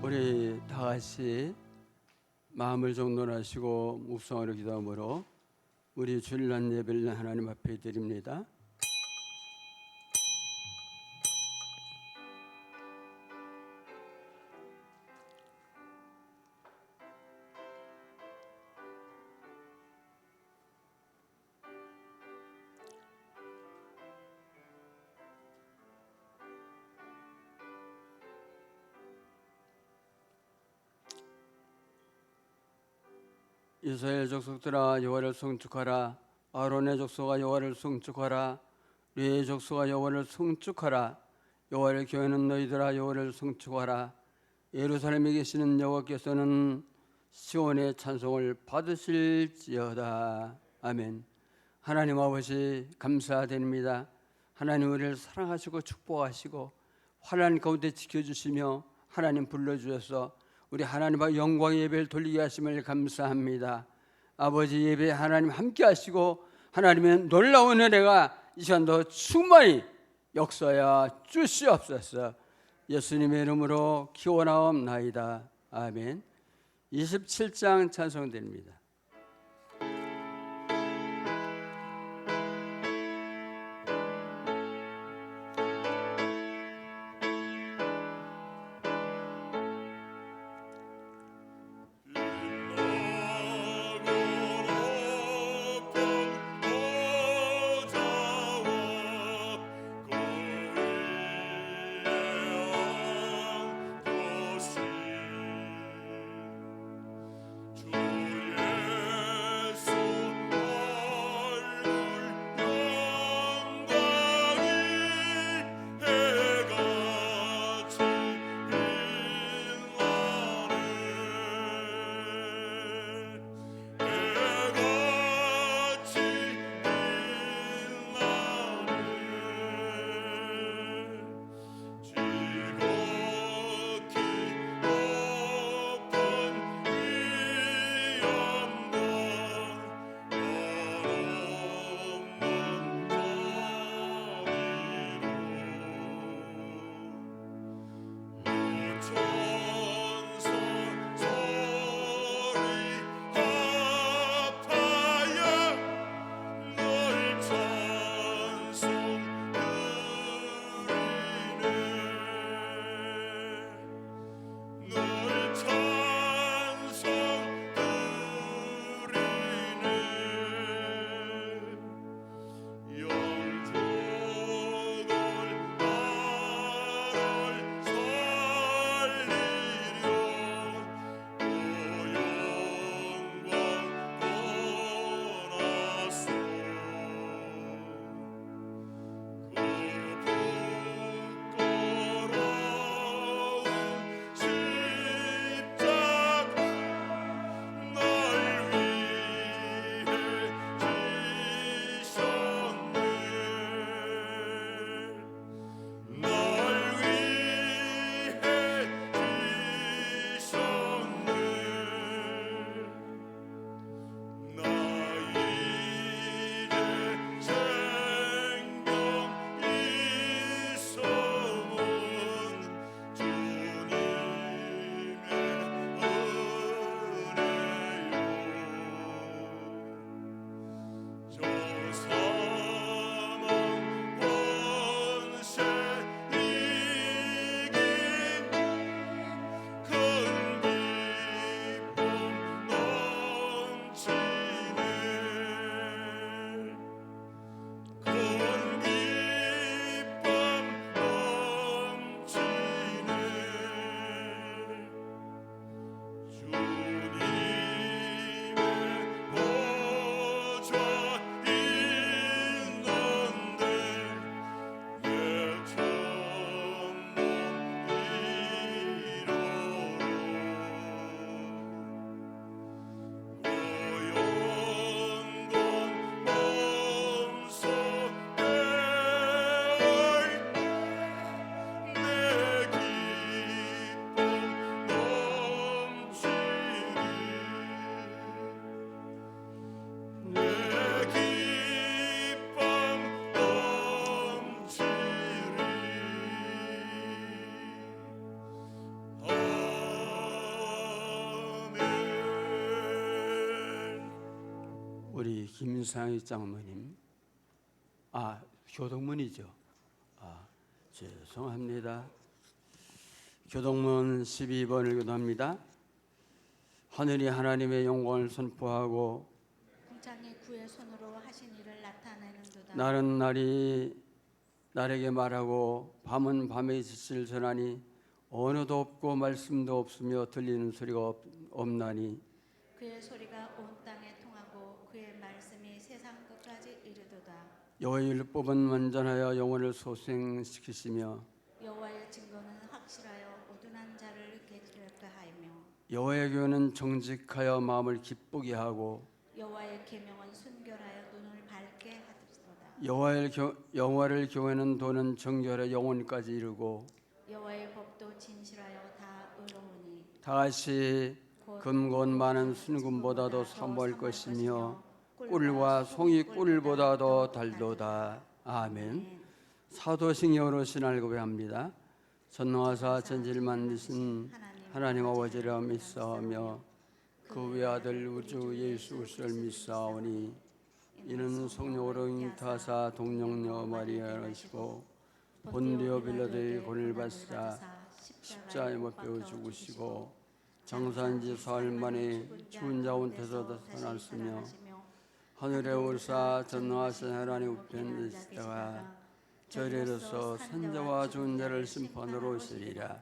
우리 다 같이 마음을 정돈하시고 묵상으로 기도함으로 우리 주일날 예배를 하나님 앞에 드립니다. 이스라엘 족속들아 여호와를 송축하라. 아론의 족속아 여호와를 송축하라. 레위의 족속아 여호와를 송축하라. 여호와를 경외하는 너희들아 여호와를 송축하라. 예루살렘에 계시는 여호와께서는 시온의 찬송을 받으실지어다. 아멘. 하나님 아버지 감사드립니다. 하나님 우리를 사랑하시고 축복하시고 환난 가운데 지켜주시며 하나님 불러주셔서 우리 하나님 앞에 영광의 예배를 돌리게 하심을 감사합니다. 아버지 예배 하나님 함께 하시고 하나님의 놀라운 은혜가 이 시간도 충만히 역사하여 주시옵소서. 예수님의 이름으로 기원하옵나이다. 아멘. 27장 찬송드립니다. 주의 우리 김상희 장모님, 교동문이죠. 죄송합니다. 교동문 12번을 기도합니다. 하늘이 하나님의 영광을 선포하고 공창의 구의 손으로 하신 일을 나타내는도다. 날은 날에게 말하고 밤은 밤에 지시를 전하니 언어도 없고 말씀도 없으며 들리는 소리가 없나니 그의 소리가 온 땅에 통하고 그의 말씀이 세상 끝까지 이르도다. 여호와의 율법은 완전하여 영혼을 소생시키시며 여호와의 증거는 확실하여 어둔한 자를 깨끗하게 하며 여호와의 교훈은 정직하여 마음을 기쁘게 하고 여호와의 계명은 순결하여 눈을 밝게 하도다. 여호와를 교회는 도는 정결의 영혼까지 이르고 여호와의 법도 진실하여 다 의로우니 다 같이 금곤 많은 순금보다도 사모할 것이며 꿀과 송이 꿀보다도 달도다. 아멘. 사도신경으로 신앙을 고백합니다. 전능하사 천지를 만드신 하나님 아버지를 믿사오며 그 외아들 우주 예수 그리스도를 믿사오니 이는 성령으로 잉타사 동정녀 마리아를 하시고 본디오 빌라도의 고난을 받으사 십자가에 못 박혀 죽으시고 장사한지 사흘 만에 죽은 자 가운데서 나타났으며 하늘에 오르사 전능하신 하나님 우편에 계시다가 저리로서 산자와 죽은 자를 심판으로 오시리라.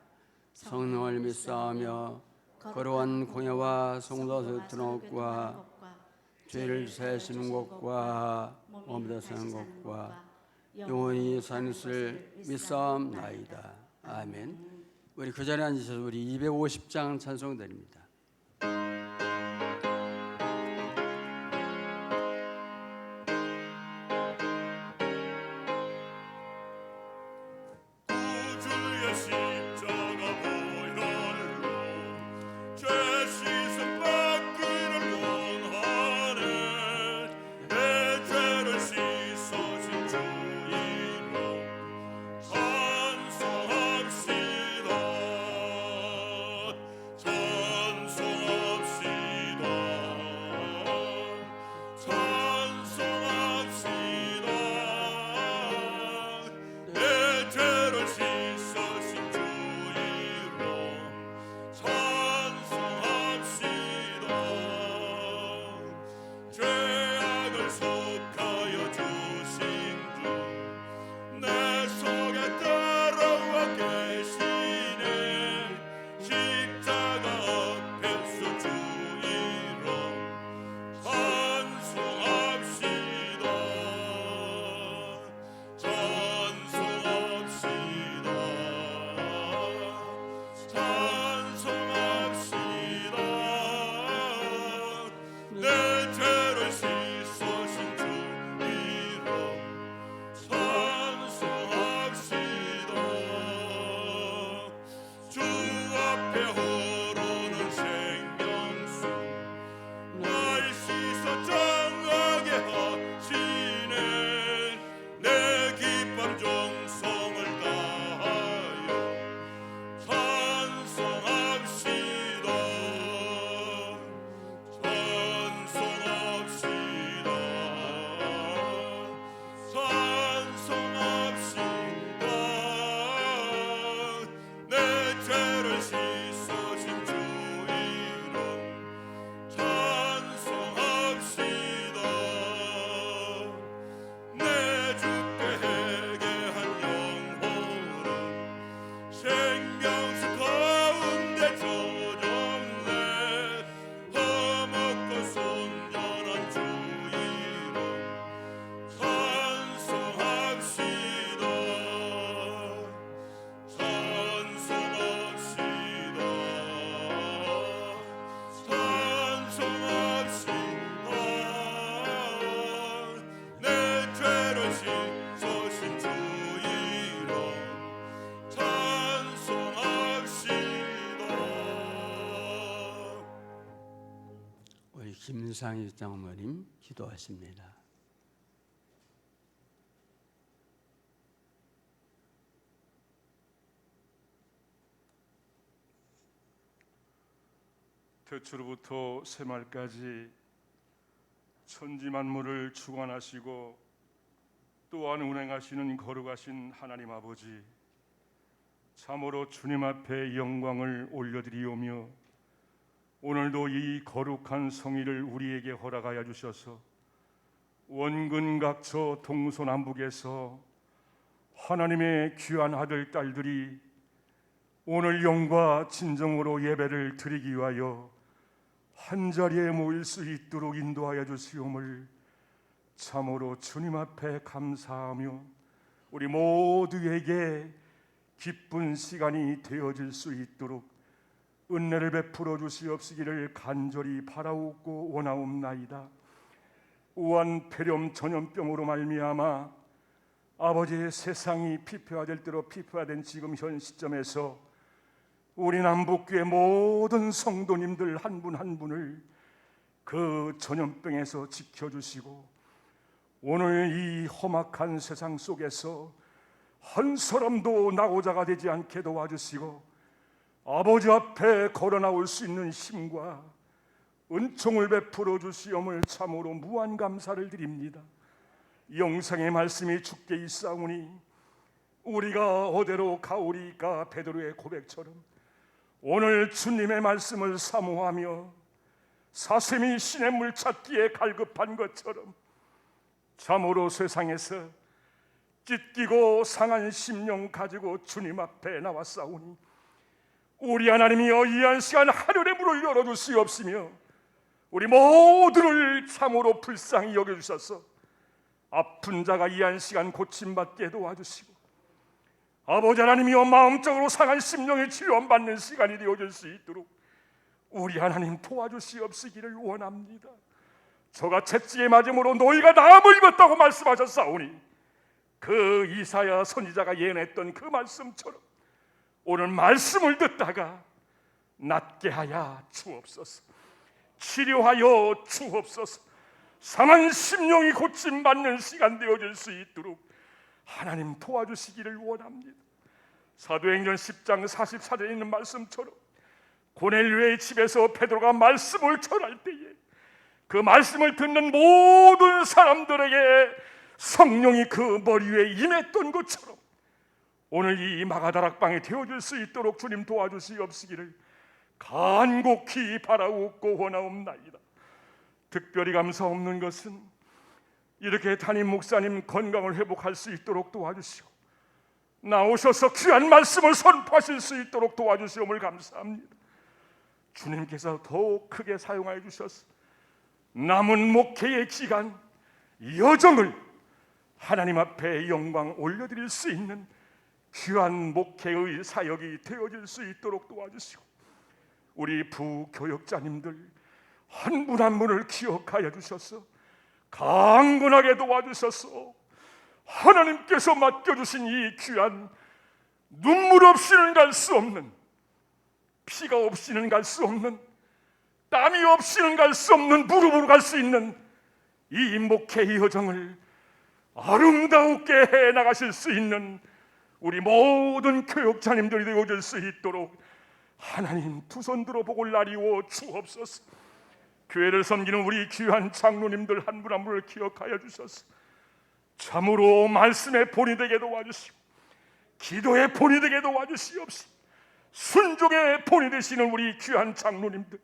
성령을 믿사오며 거룩한 공예와 성도서 드러난 것과 죄를 사하시는 것과 몸다 사는 것과 영원히 사는 것을 믿사옵나이다. 아멘. 우리 그 자리에 앉으셔서 우리 250장 찬송 드립니다. 김상희 장모님 기도하십니다. 태초로부터 새말까지 천지 만물을 주관하시고 또한 운행하시는 거룩하신 하나님 아버지, 참으로 주님 앞에 영광을 올려드리오며 오늘도 이 거룩한 성의를 우리에게 허락하여 주셔서 원근각처 동서남북에서 하나님의 귀한 아들 딸들이 오늘 영과 진정으로 예배를 드리기 위하여 한자리에 모일 수 있도록 인도하여 주시옵을 참으로 주님 앞에 감사하며 우리 모두에게 기쁜 시간이 되어질 수 있도록 은혜를 베풀어 주시옵시기를 간절히 바라옵고 원하옵나이다. 우한 폐렴 전염병으로 말미암아 아버지의 세상이 피폐화될 대로 피폐화된 지금 현 시점에서 우리 남북교회 모든 성도님들 한 분 한 분을 그 전염병에서 지켜주시고 오늘 이 험악한 세상 속에서 한 사람도 낙오자가 되지 않게 도와주시고 아버지 앞에 걸어 나올 수 있는 힘과 은총을 베풀어 주시om을 참으로 무한 감사를 드립니다. 영상의 말씀이 주께 있사오니 우리가 어디로 가오리까 베드로의 고백처럼 오늘 주님의 말씀을 사모하며 사슴이 시냇물 찾기에 갈급한 것처럼 참으로 세상에서 찢기고 상한 심령 가지고 주님 앞에 나왔사오니 우리 하나님이여 이 한 시간 하늘의 문을 열어주시옵시며 우리 모두를 참으로 불쌍히 여겨주셔서 아픈 자가 이 한 시간 고침받게 도와주시고 아버지 하나님이여 마음적으로 상한 심령의 치료받는 시간이 되어질 수 있도록 우리 하나님 도와주시옵시기를 원합니다. 저가 채찍에 맞음으로 너희가 나음을 입었다고 말씀하셨사오니 그 이사야 선지자가 예언했던 그 말씀처럼 오늘 말씀을 듣다가 낫게 하여 주옵소서. 치료하여 주옵소서. 상한 심령이 고침받는 시간 되어질 수 있도록 하나님 도와주시기를 원합니다. 사도행전 10장 44절에 있는 말씀처럼 고넬료의 집에서 베드로가 말씀을 전할 때에 그 말씀을 듣는 모든 사람들에게 성령이 그 머리 위에 임했던 것처럼 오늘 이 마가다락방에 되어질 수 있도록 주님 도와주시옵시기를 간곡히 바라옵고 원하옵나이다. 특별히 감사 없는 것은 이렇게 담임 목사님 건강을 회복할 수 있도록 도와주시고 나오셔서 귀한 말씀을 선포하실 수 있도록 도와주시옵을 감사합니다. 주님께서 더욱 크게 사용하여 주셔서 남은 목회의 기간 여정을 하나님 앞에 영광 올려드릴 수 있는 귀한 목회의 사역이 되어질 수 있도록 도와주시고 우리 부교역자님들 한 분 한 분을 기억하여 주셔서 강건하게 도와주셔서 하나님께서 맡겨주신 이 귀한 눈물 없이는 갈 수 없는 피가 없이는 갈 수 없는 땀이 없이는 갈 수 없는 무릎으로 갈 수 있는 이 목회의 여정을 아름다우게 해나가실 수 있는 우리 모든 교역자님들이 되어질 수 있도록 하나님 두 손 들어 복을 나리워 주옵소서. 교회를 섬기는 우리 귀한 장로님들 한 분 한 분을 기억하여 주셔서 참으로 말씀의 본이 되게 도와주시고 기도의 본이 되게 도와주시옵시고 순종의 본이 되시는 우리 귀한 장로님들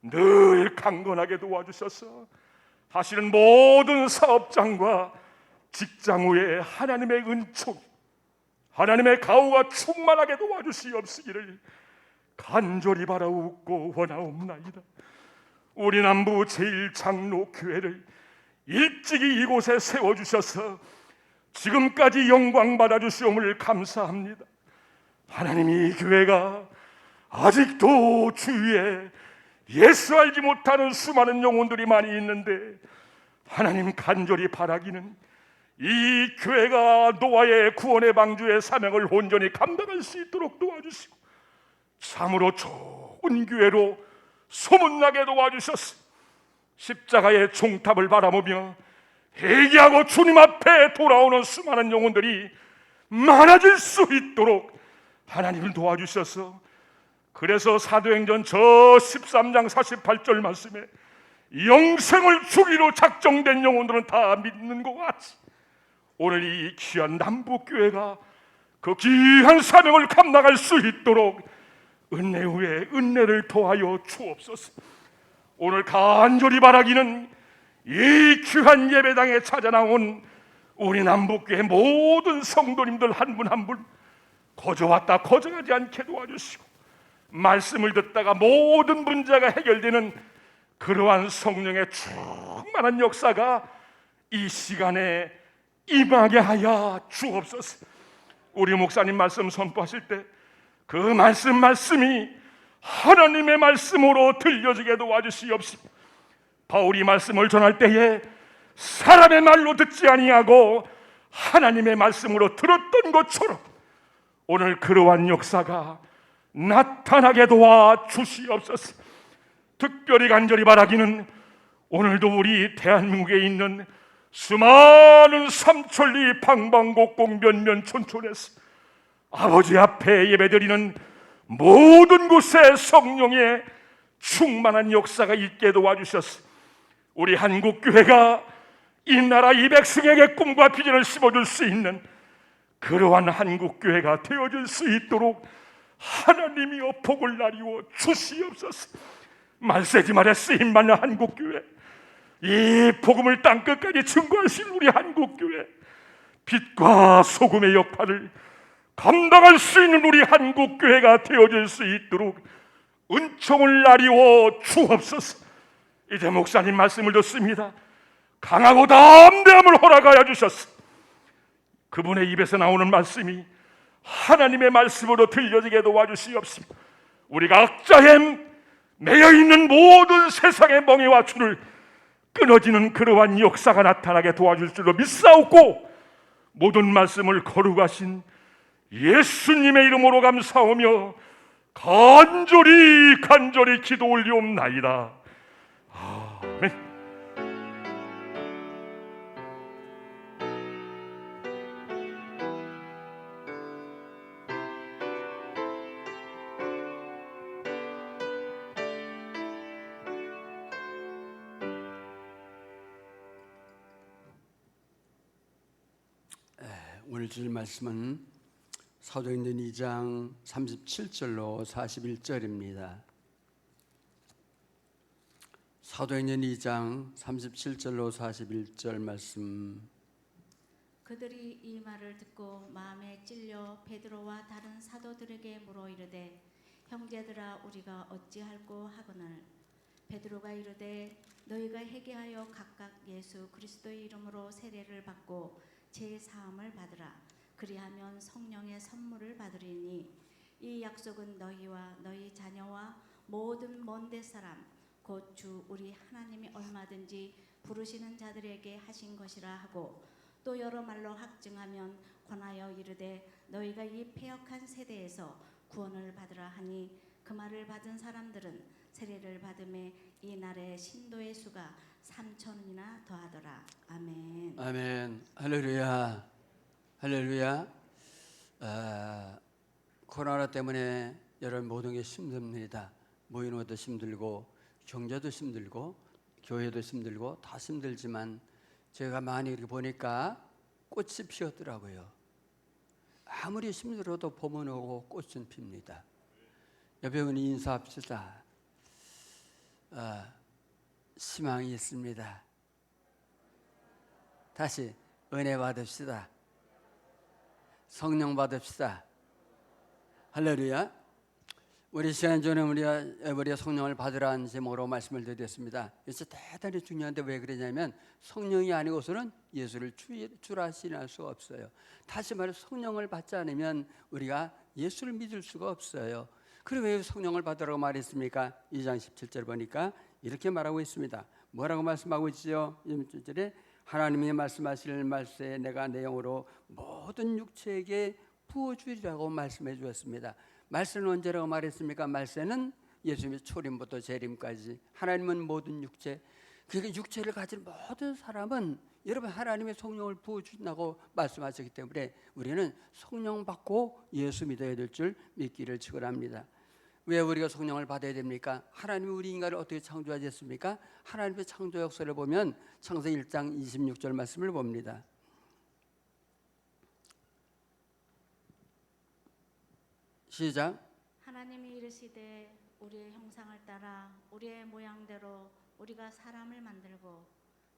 늘 강건하게 도와주셔서 하시는 모든 사업장과 직장 후에 하나님의 은총 하나님의 가호가 충만하게 도와주시옵시기를 간절히 바라옵고 원하옵나이다. 우리 남부 제1장로교회를 일찍이 이곳에 세워주셔서 지금까지 영광 받아주시옵을 감사합니다. 하나님 이 교회가 아직도 주위에 예수 알지 못하는 수많은 영혼들이 많이 있는데 하나님 간절히 바라기는 이 교회가 노아의 구원의 방주의 사명을 온전히 감당할 수 있도록 도와주시고 참으로 좋은 교회로 소문나게 도와주셔서 십자가의 종탑을 바라보며 회개하고 주님 앞에 돌아오는 수많은 영혼들이 많아질 수 있도록 하나님을 도와주셔서 그래서 사도행전 저 13장 48절 말씀에 영생을 주기로 작정된 영혼들은 다 믿는 것 같이 오늘 이 귀한 남북교회가 그 귀한 사명을 감당할 수 있도록 은혜 후에 은혜를 더하여 주옵소서. 오늘 간절히 바라기는 이 귀한 예배당에 찾아 나온 우리 남북교회 모든 성도님들 한 분 한 분 거저왔다 거저가지 않게 도와주시고, 말씀을 듣다가 모든 문제가 해결되는 그러한 성령의 충만한 역사가 이 시간에 임하게 하여 주옵소서. 우리 목사님 말씀 선포하실 때 그 말씀이 하나님의 말씀으로 들려지게 도와주시옵소서. 바울이 말씀을 전할 때에 사람의 말로 듣지 아니하고 하나님의 말씀으로 들었던 것처럼 오늘 그러한 역사가 나타나게 도와주시옵소서. 특별히 간절히 바라기는 오늘도 우리 대한민국에 있는 수많은 삼천리 방방곡곡 면면 촌촌에서 아버지 앞에 예배드리는 모든 곳에 성령의 충만한 역사가 있게 도와주셨어. 우리 한국교회가 이 나라 이 백성에게 꿈과 비전을 심어줄 수 있는 그러한 한국교회가 되어질 수 있도록 하나님이여 복을 나리워 주시옵소서. 말세지 말에 쓰임받는 한국교회, 이 복음을 땅끝까지 증거하신 우리 한국교회, 빛과 소금의 역할을 감당할 수 있는 우리 한국교회가 되어질 수 있도록 은총을 나리워 주옵소서. 이제 목사님 말씀을 듣습니다. 강하고 담대함을 허락하여 주셨어. 그분의 입에서 나오는 말씀이 하나님의 말씀으로 들려지게 도와주시옵소서. 우리가 악자에 매여있는 모든 세상의 멍에와 줄을 끊어지는 그러한 역사가 나타나게 도와줄 줄로 믿사옵고, 모든 말씀을 거룩하신 예수님의 이름으로 감사하며 간절히 기도 올리옵나이다. 아멘. 오늘 주일 말씀은 사도행전 2장 37절로 41절입니다. 사도행전 2장 37절로 41절 말씀. 그들이 이 말을 듣고 마음에 찔려 베드로와 다른 사도들에게 물어 이르되, 형제들아 우리가 어찌할꼬 하거늘. 베드로가 이르되, 너희가 회개하여 각각 예수 그리스도의 이름으로 세례를 받고 제 사함을 받으라. 그리하면 성령의 선물을 받으리니 이 약속은 너희와 너희 자녀와 모든 먼데 사람 곧 주 우리 하나님이 얼마든지 부르시는 자들에게 하신 것이라 하고, 또 여러 말로 확증하면 권하여 이르되, 너희가 이 패역한 세대에서 구원을 받으라 하니, 그 말을 받은 사람들은 세례를 받음에 이 날에 신도의 수가 3,000이나 더하더라. 아멘. 아멘. 할렐루야. 할렐루야. 코로나 때문에 여러분 모든 게 힘듭니다. 모이는 것도 힘들고 경제도 힘들고 교회도 힘들고 다 힘들지만 제가 많이 이렇게 보니까 꽃이 피었더라고요. 아무리 힘들어도 봄은 오고 꽃은 핍니다. 옆에 분이 인사합시다. 희망이 있습니다. 다시 은혜 받읍시다. 성령 받읍시다. 할렐루야. 우리 시간 전에 우리가 성령을 받으라는 제목으로 말씀을 드렸습니다. 그래서 대단히 중요한데 왜 그러냐면 성령이 아니고서는 예수를 주라 신할 수가 없어요. 다시 말해 성령을 받지 않으면 우리가 예수를 믿을 수가 없어요. 그리고 왜 성령을 받으라고 말했습니까? 2장 17절 보니까 이렇게 말하고 있습니다. 뭐라고 말씀하고 있죠? 17절에 하나님이 말씀하실 말씀에 내가 내 영으로 모든 육체에게 부어주리라고 말씀해 주었습니다. 말세는 언제라고 말했습니까? 말세는 예수님의 초림부터 재림까지. 하나님은 모든 육체, 그러니까 육체를 가진 모든 사람은 여러분 하나님의 성령을 부어주신다고 말씀하셨기 때문에 우리는 성령 받고 예수 믿어야 될 줄 믿기를 축원합니다. 왜 우리가 성령을 받아야 됩니까? 하나님이 우리 인간을 어떻게 창조하셨습니까? 하나님의 창조 역사를 보면 창세기 1장 26절 말씀을 봅니다. 시작. 하나님이 이르시되 우리의 형상을 따라 우리의 모양대로 우리가 사람을 만들고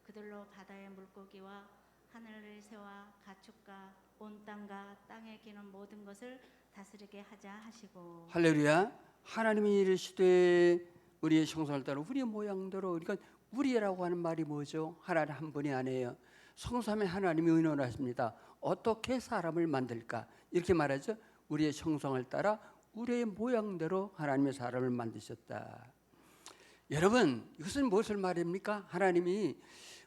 그들로 바다의 물고기와 하늘의 새와 가축과 온 땅과 땅에 기는 모든 것을 다스리게 하자 하시고. 할렐루야. 하나님이 이르시되 우리의 형상을 따라 우리의 모양대로. 그러니까 우리라고 하는 말이 뭐죠? 하나님 한 분이 아니에요. 성삼위 하나님이 의논하십니다. 어떻게 사람을 만들까? 이렇게 말하죠. 우리의 형상을 따라 우리의 모양대로 하나님의 사람을 만드셨다. 여러분, 이것은 무엇을 말입니까? 하나님이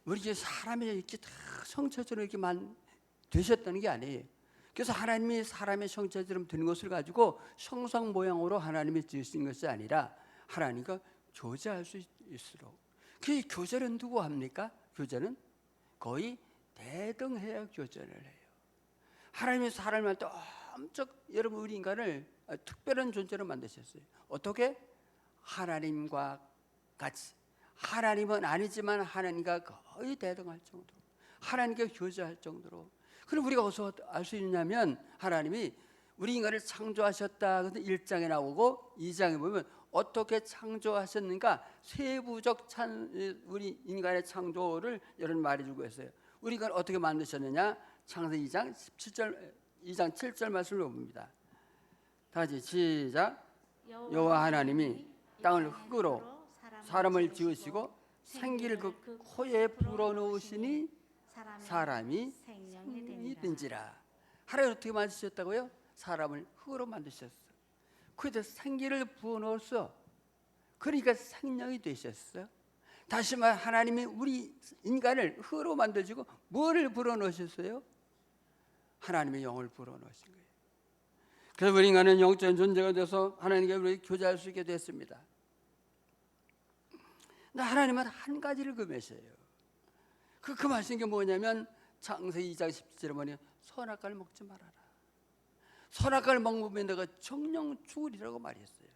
우리 사람이 이렇게 다 성체처럼 이렇게 되셨다는 게 아니에요. 그래서 하나님이 사람의 성체처럼 되는 것을 가지고 형상 모양으로 하나님이 지으신 것이 아니라 하나님과 교제할 수 있도록. 그 교제는 누구 합니까? 교제는 거의 대등해야 교제를 해요. 하나님이 사람을 또 엄청 여러분 우리 인간을 특별한 존재로 만드셨어요. 어떻게? 하나님과 같이. 하나님은 아니지만 하나님과 거의 대등할 정도로, 하나님과 교제할 정도로. 그럼 우리가 어디서 알 수 있냐면 하나님이 우리 인간을 창조하셨다. 근데 1장에 나오고 2장에 보면 어떻게 창조하셨는가 세부적 우리 인간의 창조를 여러분 말해주고 있어요. 우리 인간을 어떻게 만드셨느냐? 창세기 2장 7절 말씀을 봅니다. 다시 시작. 여호와 하나님이 땅을 흙으로 사람을 지으시고 생기를 그 코에 불어넣으시니 사람이 생명이 된지라. 하나님 어떻게 만드셨다고요? 사람을 흙으로 만드셨어. 그래서 생기를 부어넣었어. 그러니까 생명이 되셨어. 다시 말 하나님이 우리 인간을 흙으로 만드시고 뭐를 불어넣으셨어요? 하나님의 영을 불어넣으신 거예요. 그래서 우리 인간은 영적인 존재가 돼서 하나님과 우리 교제할 수 있게 됐습니다. 근데 하나님은 한 가지를 금하셔요. 그 금하신 게 뭐냐면 창세기 2장 17절에 보니 선악과를 먹지 말아라. 선악과를 먹으면 내가 정령 죽으리라고 말했어요.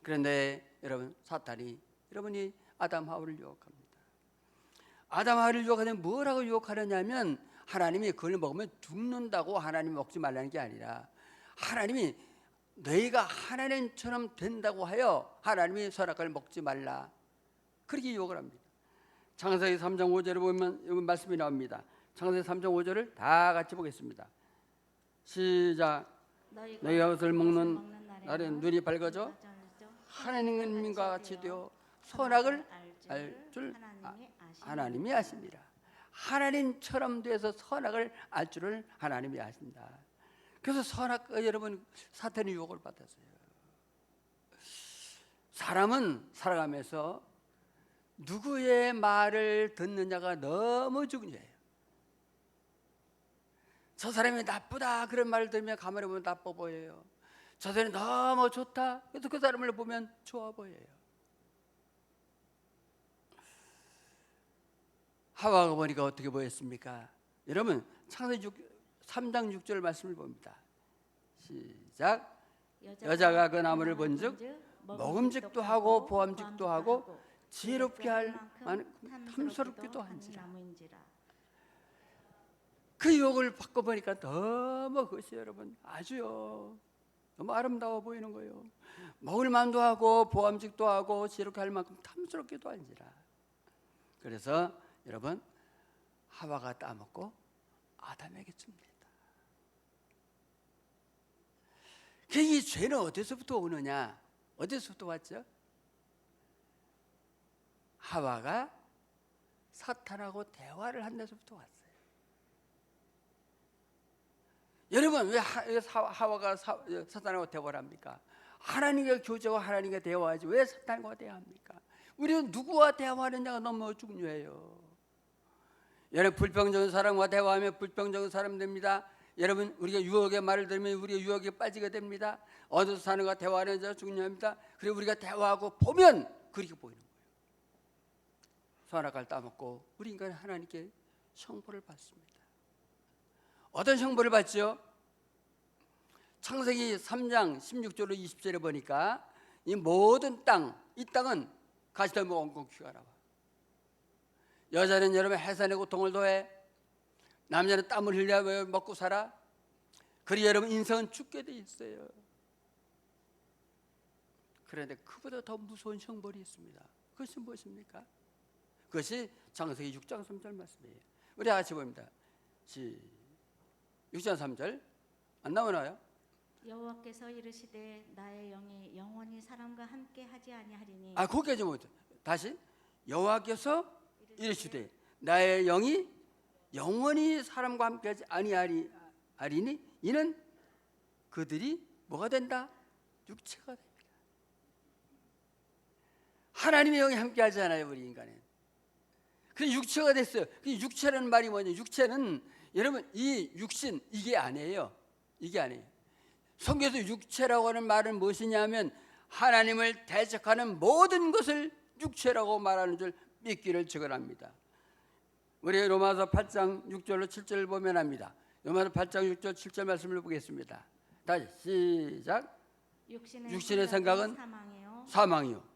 그런데 여러분 사탄이 여러분이 아담 하와를 유혹합니다. 아담 하와를 유혹하면 뭐라고 유혹하느냐면 하나님이 그걸 먹으면 죽는다고 하나님이 먹지 말라는 게 아니라 하나님이 너희가 하나님처럼 된다고 하여 하나님이 선악과를 먹지 말라. 그렇게 유혹을 합니다. 창세기 3장 5절을 보면 여기 말씀이 나옵니다. 창세기 3장 5절을 다 같이 보겠습니다. 시작. 너희가 그것을 먹는 날엔 눈이 밝아져 하나님과 같이 되어 선악을 알 줄 하나님이 아십니다. 하나님처럼 돼서 선악을 알 줄을 하나님이 아신다. 그래서 선악 여러분 사탄의 유혹을 받았어요. 사람은 살아가면서 누구의 말을 듣느냐가 너무 중요해요. 저 사람이 나쁘다 그런 말을 들으면 가만히 보면 나빠 보여요. 저 사람이 너무 좋다 그래서 그 사람을 보면 좋아 보여요. 하와가 보니까 어떻게 보였습니까? 여러분 창세기 3장 6절 말씀을 봅니다. 시작. 여자가 그 나무를 본즉 먹음직도 하고 보암직도 하고 지혜롭게 할 만큼 탐스럽기도 한지라. 그 유혹을 받고 보니까 너무 그것이 여러분 아주요 너무 아름다워 보이는 거예요. 먹을 만도 하고 보암직도 하고 지혜롭게 할 만큼 탐스럽기도 한지라. 그래서 여러분 하와가 따먹고 아담에게 줍니다. 이 죄는 어디서부터 오느냐? 어디서부터 왔죠? 하와가 사탄하고 대화를 한 데서부터 왔어요. 여러분 왜 하와가 사탄하고 대화를 합니까? 하나님과 교제와 하나님과 대화하지 왜 사탄과 대화합니까? 우리는 누구와 대화하느냐가 너무 중요해요. 여러분 불평적인 사람과 대화하면 불평적인 사람 됩니다. 여러분 우리가 유혹의 말을 들으면 우리가 유혹에 빠지게 됩니다. 어디서 사는가 대화하는 자 중요합니다. 그리고 우리가 대화하고 보면 그렇게 보이는 거예요. 선악과를 따먹고 우리 인간은 하나님께 형벌을 받습니다. 어떤 형벌을 받죠? 창세기 3장 16절로 20절에 보니까 이 모든 땅, 이 땅은 가시덤불 얹고 귀가 나와. 여자는 여러분 해산의 고통을 더해, 남자는 땀을 흘려 먹고 살아. 그리 여러분 인생은 죽게 돼 있어요. 그런데 그보다 더 무서운 형벌이 있습니다. 그것이 무엇입니까? 그것이 창세기 6장 3절 말씀이에요. 우리 같이 봅니다. 6장 3절 안 나오나요? 여호와께서 이르시되 나의 영이 영원히 사람과 함께 하지 아니하리니. 거기까지 못. 다시 여호와께서 이르시되 나의 영이 영원히 사람과 함께하지 아니하리니 이는 그들이 뭐가 된다? 육체가 됩니다. 하나님의 영이 함께하지 않아요, 우리 인간은. 그래서 육체가 됐어요. 그 육체라는 말이 뭐냐? 육체는 여러분 이 육신 이게 아니에요. 이게 아니에요. 성경에서 육체라고 하는 말은 무엇이냐면 하나님을 대적하는 모든 것을 육체라고 말하는 줄 믿기를 증언합니다. 우리 로마서 8장 6절로 7절을 보면 합니다. 로마서 8장 6절 7절 말씀을 보겠습니다. 다시 시작. 육신의 생각은 사망이요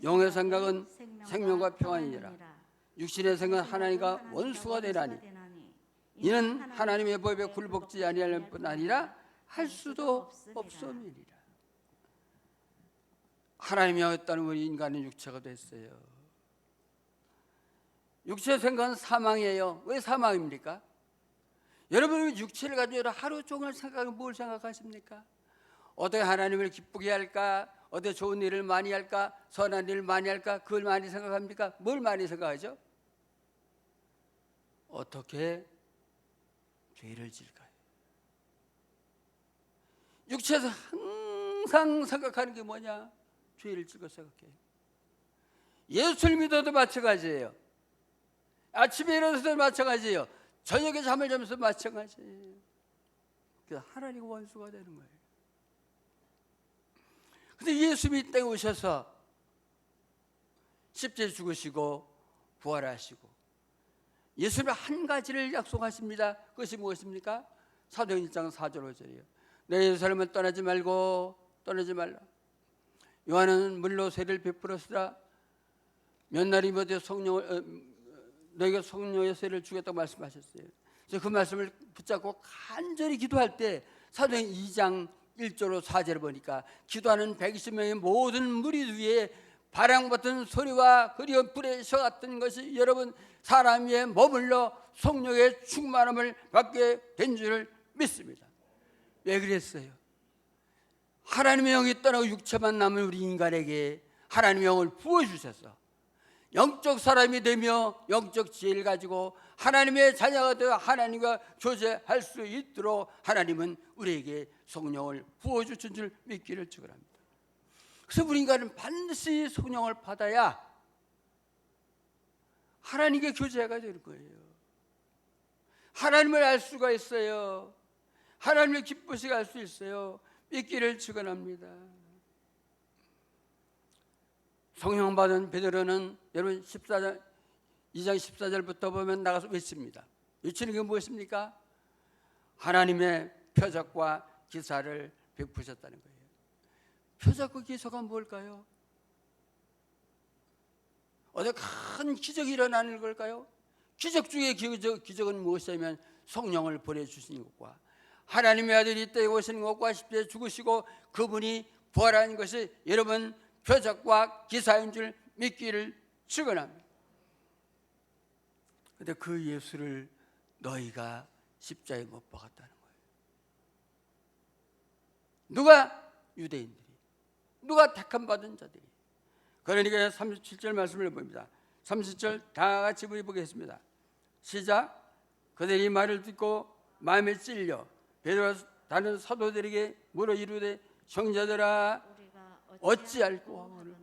영의 생각은 생명과 평안이니라. 육신의 생각은 하나님과 원수가 되나니 이는 하나님의 법에 굴복지 아니할 뿐 아니라 할 수도 없음이니라. 하나님이 하였다는 우리 인간은 육체가 됐어요. 육체의 생각은 사망이에요. 왜 사망입니까? 여러분 육체를 가지고 하루 종일 생각하면 뭘 생각하십니까? 어떻게 하나님을 기쁘게 할까? 어떻게 좋은 일을 많이 할까? 선한 일을 많이 할까? 그걸 많이 생각합니까? 뭘 많이 생각하죠? 어떻게 죄를 질까요? 육체에서 항상 생각하는 게 뭐냐? 죄를 지고 생각해요. 예수를 믿어도 마찬가지예요. 아침에 일어나서도 마찬가지예요. 저녁에 잠을 자면서 마찬가지예요. 그래서 하나님과 원수가 되는 거예요. 근데 예수님이 땅에 오셔서 십자가에 죽으시고 부활하시고 예수님은 한 가지를 약속하십니다. 그것이 무엇입니까? 사도행 1장 4절 5절이에요. 내 예루살렘을 떠나지 말고 떠나지 말라. 요한은 물로 세례를 베풀었으라. 몇 날이 몇 성령을 너희가 성령의 세례를 주겠다고 말씀하셨어요. 그래서 그 말씀을 붙잡고 간절히 기도할 때 사도행 2장 1절로 4절을 보니까 기도하는 120명의 모든 무리 위에 바람 같은 소리와 그리운 불의 셔 같은 것이 여러분 사람 위에 머물러 성령의 충만함을 받게 된 줄을 믿습니다. 왜 그랬어요? 하나님의 영이 떠나고 육체만 남은 우리 인간에게 하나님의 영을 부어주셔서 영적 사람이 되며 영적 지혜를 가지고 하나님의 자녀가 되어 하나님과 교제할 수 있도록 하나님은 우리에게 성령을 부어주신 줄 믿기를 축원합니다. 그래서 우리 인간은 반드시 성령을 받아야 하나님께 교제가 되는 거예요. 하나님을 알 수가 있어요. 하나님을 기쁘시게 할 수 있어요. 믿기를 축원합니다. 성령 받은 베드로는 여러분 2장 14절부터 보면 나가서 외칩니다. 외치는 게 무엇입니까? 하나님의 표적과 기사를 베푸셨다는 거예요. 표적과 기사가 뭘까요? 어디 큰 기적이 일어나는 걸까요? 기적 중에 기적은 무엇이냐면 성령을 보내주신 것과 하나님의 아들이 이 땅에 오시는 것과 십자가에 죽으시고 그분이 부활하는 것이 여러분 표적과 기사인 줄 믿기를 축원합니다. 그런데 그 예수를 너희가 십자가에 못 박았다는 거예요. 누가? 유대인들이. 누가? 택함 받은 자들이. 그러니까 37절 말씀을 봅니다. 37절 다 같이 우리 보겠습니다. 시작. 그들이 말을 듣고 마음에 찔려 베드로와 다른 사도들에게 물어 이르되 형제들아 어찌할꼬 하오는.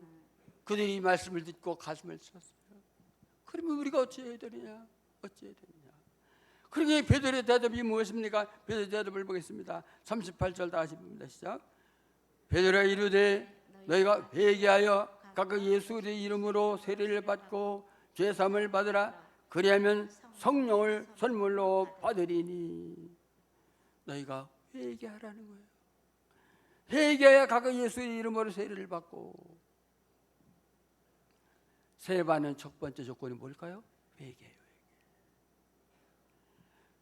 그들이 말씀을 듣고 가슴을 쳤어요. 그러면 우리가 어찌해야 되느냐? 어찌해야 되느냐? 그러니 베드로의 대답이 무엇입니까? 베드로의 대답을 보겠습니다. 38절 다 같이 봅니다. 시작. 베드로가 이르되 너희가 회개하여 각각 예수 그리스도의 이름으로 세례를 받고 죄 사함을 받으라. 그리하면 성령을 선물로 받으리니. 너희가 회개하라는 거예요. 회개하여 각각 예수의 이름으로 세례를 받고. 세례받는 첫 번째 조건이 뭘까요? 회개예요.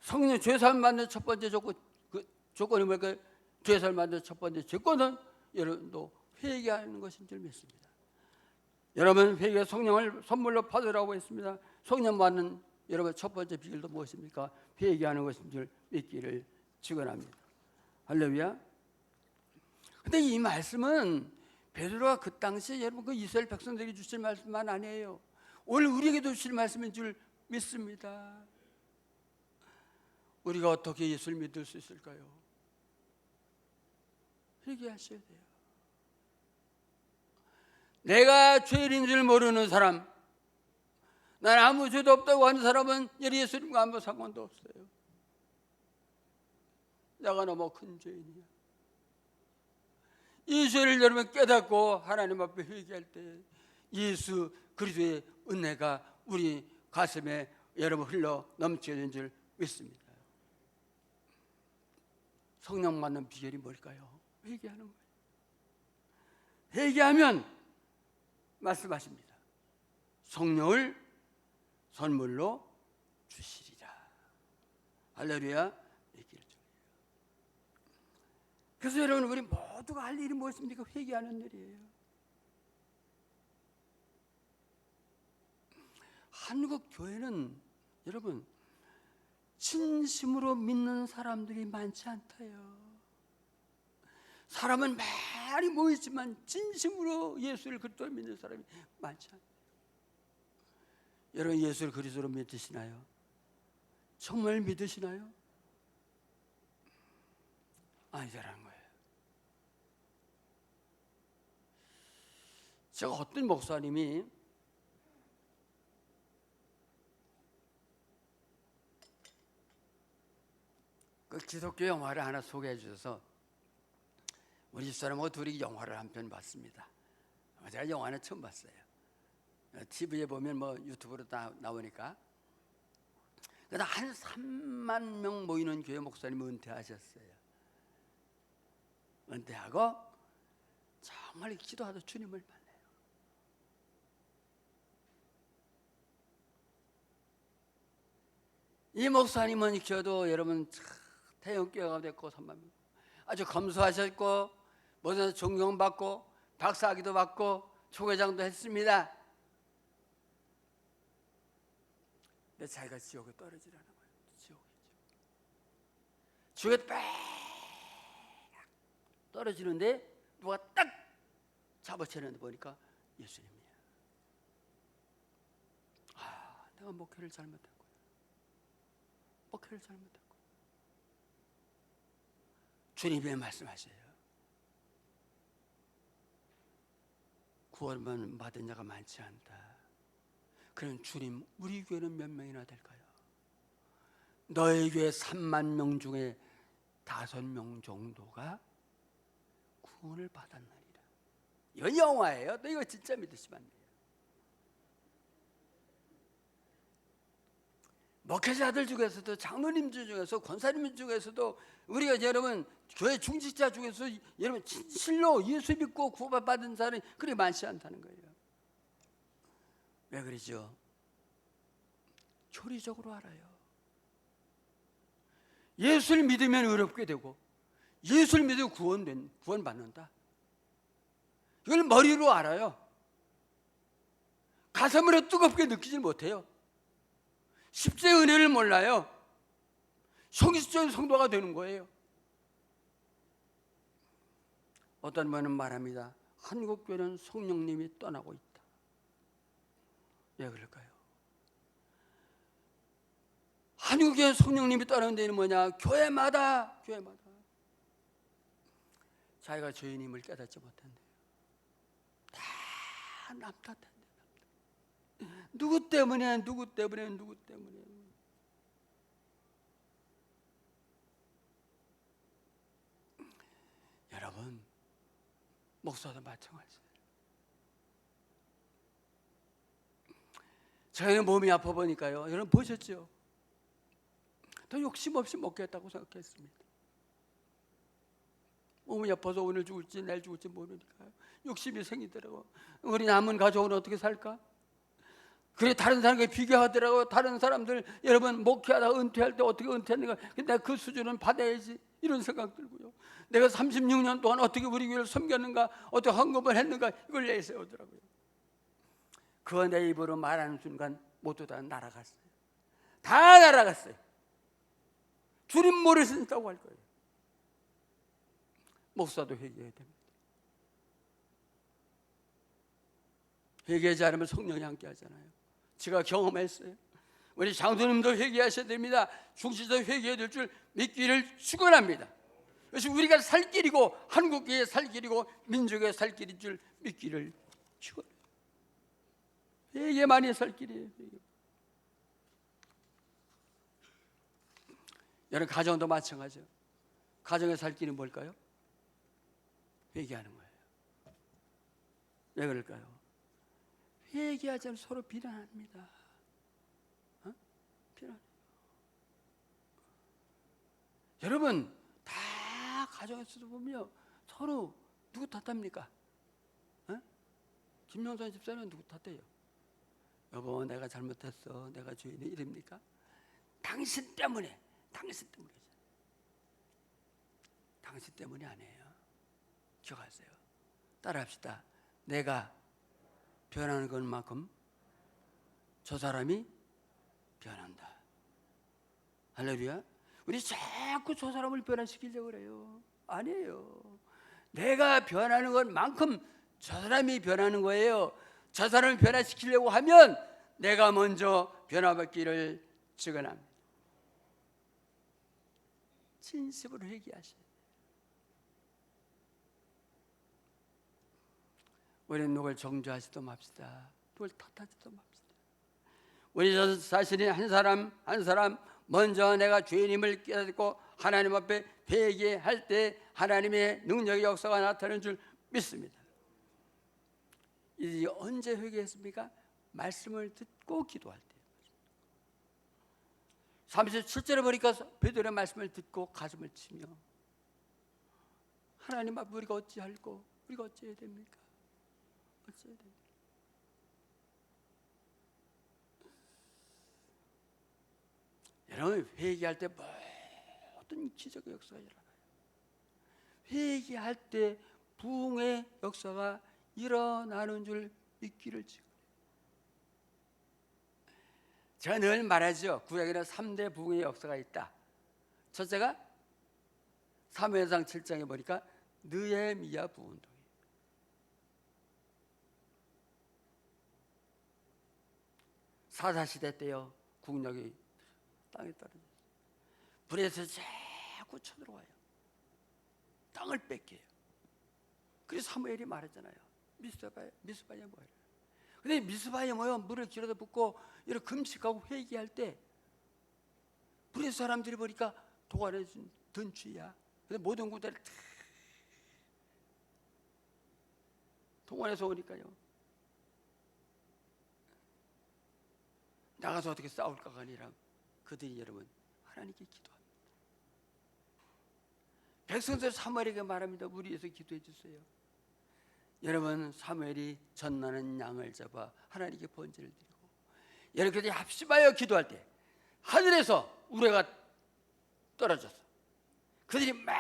성령 죄사함 받는 첫 번째 조건이 뭘까요? 죄사함 받는 첫 번째 조건은 여러분도 회개하는 것인 줄 믿습니다. 여러분, 회개 성령을 선물로 받으라고 했습니다. 성령 받는 여러분 첫 번째 비결도 무엇입니까? 회개하는 것인 줄 믿기를 축원합니다. 할렐루야. 근데 이 말씀은 베드로가 그 당시에 여러분 그 이스라엘 백성들에게 주실 말씀만 아니에요. 오늘 우리에게도 주실 말씀인 줄 믿습니다. 우리가 어떻게 예수를 믿을 수 있을까요? 회개하셔야 돼요. 내가 죄인인 줄 모르는 사람, 난 아무 죄도 없다고 하는 사람은 예수님과 아무 상관도 없어요. 내가 너무 큰 죄인이야. 이 죄를 여러분 깨닫고 하나님 앞에 회개할 때 예수 그리스도의 은혜가 우리 가슴에 여러분 흘러 넘치는 줄 믿습니다. 성령 받는 비결이 뭘까요? 회개하는 거예요. 회개하면 말씀하십니다. 성령을 선물로 주시리라. 할렐루야. 그래서 여러분 우리 모두가 할 일이 무엇입니까? 회개하는 일이에요. 한국 교회는 여러분 진심으로 믿는 사람들이 많지 않다요. 사람은 많이 모이지만 진심으로 예수를 그리스도로 믿는 사람이 많지 않아요. 여러분 예수를 그리스도로 믿으시나요? 정말 믿으시나요? 아니라는 거예요. 제가 어떤 목사님이 그 기독교 영화를 하나 소개해 주셔서 우리 집사람하고 둘이 영화를 한 편 봤습니다. 제가 영화는 처음 봤어요. TV에 보면 뭐 유튜브로 다 나오니까. 그러다 한 3만 명 모이는 교회 목사님이 은퇴하셨어요. 은퇴하고 정말 기도하다 주님을 만나요. 이 목사님은 저도 여러분 태영교회가 됐고 3만 명 아주 검소하셨고 모든 존경받고 박사학위도 받고 초회장도 했습니다. 근데 자기가 지옥에 떨어지라는 거예요. 지옥에 빽 떨어지는데 누가 딱 잡아채는데 보니까 예수님이야. 아, 내가 목회를 잘못했구나. 목회를 잘못했구나. 주님이 말씀하세요. 구원만 받은 자가 많지 않다. 그럼 주님, 우리 교회는 몇 명이나 될까요? 너희 교회 3만 명 중에 5명 정도가 구원을 받았느니라. 이건 영화예요. 너 이거 진짜 믿으시면 안 돼요. 목회자들 중에서도 장로님 중에서 권사님 중에서도 우리가 여러분 교회 중직자 중에서 여러분 실로 예수 믿고 구원받은 사람이 그리 많지 않다는 거예요. 왜 그러죠? 교리적으로 알아요. 예수를 믿으면 의롭게 되고 예수를 믿으면 구원받는다. 이걸 머리로 알아요. 가슴으로 뜨겁게 느끼지 못해요. 십자의 은혜를 몰라요. 성실적인 성도가 되는 거예요. 어떤 분은 말합니다. 한국교회는 성령님이 떠나고 있다. 왜 그럴까요? 한국교회 성령님이 떠나는 데는 뭐냐? 교회마다 자기가 죄인임을 깨닫지 못한대요. 다 남 탓한대요. 누구 때문에. 여러분, 목사도 마찬가지예요. 저희는 몸이 아파 보니까요. 여러분 보셨죠? 더 욕심 없이 먹겠다고 생각했습니다. 몸이 아파서 오늘 죽을지 내일 죽을지 모르니까요. 욕심이 생기더라고. 우리 남은 가족은 어떻게 살까? 그래 다른 사람과 비교하더라고. 다른 사람들 여러분 목회하다 은퇴할 때 어떻게 은퇴했는가? 근데 그 수준은 받아야지 이런 생각 들고요. 내가 36년 동안 어떻게 우리 교회를 섬겼는가, 어떻게 헌금을 했는가 이걸 내세우더라고요. 그거 내 입으로 말하는 순간 모두 다 날아갔어요. 다 날아갔어요. 주님 모르신다고 할 거예요. 목사도 회개해야 됩니다. 회개하지 않으면 성령이 함께 하잖아요. 제가 경험했어요. 우리 장로님도 회개하셔야 됩니다. 중시도 회개해야 될 줄 믿기를 축원합니다. 그래서 우리가 살 길이고 한국교회의 살 길이고 민족의 살 길인 줄 믿기를 축원해요. 회개만이 살 길이에요. 여러분 가정도 마찬가지예요. 가정의 살 길이 뭘까요? 회개하는 거예요. 왜 그럴까요? 회개하지 않으면 서로 비난합니다. 비난. 여러분 다 가정에서도 보면 서로 누구 탓합니까? 김영선 집사는 누구 탓해요? 여보 내가 잘못했어. 내가 죄인이 이럽니까? 당신 때문에. 당신 때문이죠. 당신 때문이 아니에요. 기억하세요. 따라합시다. 내가 변하는 것만큼 저 사람이 변한다. 할렐루야. 우리 자꾸 저 사람을 변화시키려고 그래요. 아니에요. 내가 변하는 것만큼 저 사람이 변하는 거예요. 저 사람을 변화시키려고 하면 내가 먼저 변화받기를 축원합니다. 진심으로 회개하셔야 돼요. 우리는 누굴 정죄하지도 맙시다. 누굴 탓하지도 맙시다. 우리 자신이 한 사람 먼저 내가 죄인임을 깨닫고 하나님 앞에 회개할 때 하나님의 능력의 역사가 나타나는 줄 믿습니다. 이제 언제 회개했습니까? 말씀을 듣고 기도할 때. 37절에 보니까 베드로의 말씀을 듣고 가슴을 치며 하나님 앞에 우리가 어찌할꼬? 우리가 어찌해야 됩니까? 어찌해야 됩니까? 여러분 회개할 때 모든 기적의 역사가 일어나요. 회개할 때 부흥의 역사가 일어나는 줄 믿기를 지금. 제가 늘 말하죠. 구약에는 3대 부흥의 역사가 있다. 첫째가 사무엘상 7장에 보니까 느헤미야 부흥운동이에요. 사사시대 때요. 국력이 땅에 떨어져요. 불에서 자꾸 쳐들어와요. 땅을 뺏겨요. 그래서 사무엘이 말했잖아요. 미스바에 모여라. 근데 미스바에 모여 물을 길어다 붓고 이렇게 금식하고 회개할 때 불의 사람들이 보니까 도관에 준 던취야. 근데 모든 군대를 다 동원해서 오니까요. 나가서 어떻게 싸울까가 아니라 그들이 여러분 하나님께 기도합니다. 백성들 사무엘에게 말합니다. 우리 위해서 기도해 주세요. 여러분 사무엘이 전나는 양을 잡아 하나님께 번제를 드리고 여러분들이 합심하여 기도할 때 하늘에서 우레가 떨어졌어. 그들이 막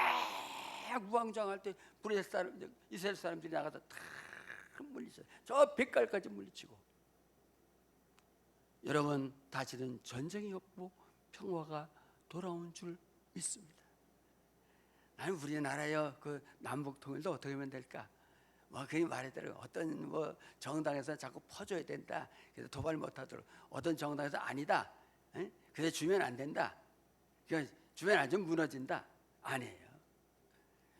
우왕좌왕할 때 이스라엘 사람들이 나가서 다 물리쳐요. 저 백갈까지 물리치고 여러분 다시는 전쟁이 없고 평화가 돌아온 줄 믿습니다. 나는 우리나라요 그 남북 통일도 어떻게 하면 될까? 그게 말했더라고요. 어떤 정당에서 자꾸 퍼줘야 된다. 그래서 도발 못하도록. 어떤 정당에서 아니다. 그래서 주면 안 된다. 그러니까 주면 안 주면 무너진다. 아니에요.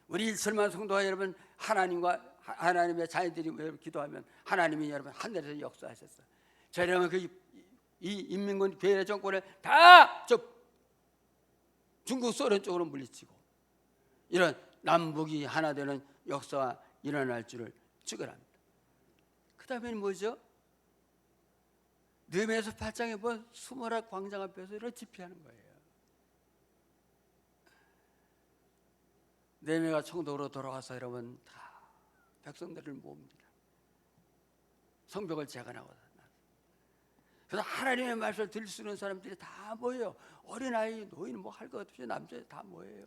우리 일설만 성도가 여러분 하나님의 자녀들이 여러분 기도하면 하나님이 여러분 하늘에서 역사하셨어요. 자 여러분 이 인민군 괴뢰 정권을 다 중국 소련 쪽으로 물리치고 이런 남북이 하나 되는 역사가 일어날 줄을 축원합니다. 그 다음에는 뭐죠? 느헤미야서 8장에 보면 수모락 광장 앞에서 이렇게 집회하는 거예요. 느헤미야가 총독으로 돌아와서 여러분 다 백성들을 모읍니다. 성벽을 재건하고. 그래서 하나님의 말씀을 들을 수 있는 사람들이 다 모여요. 어린아이, 노인 뭐 할 것 없이 남자 다 모여요.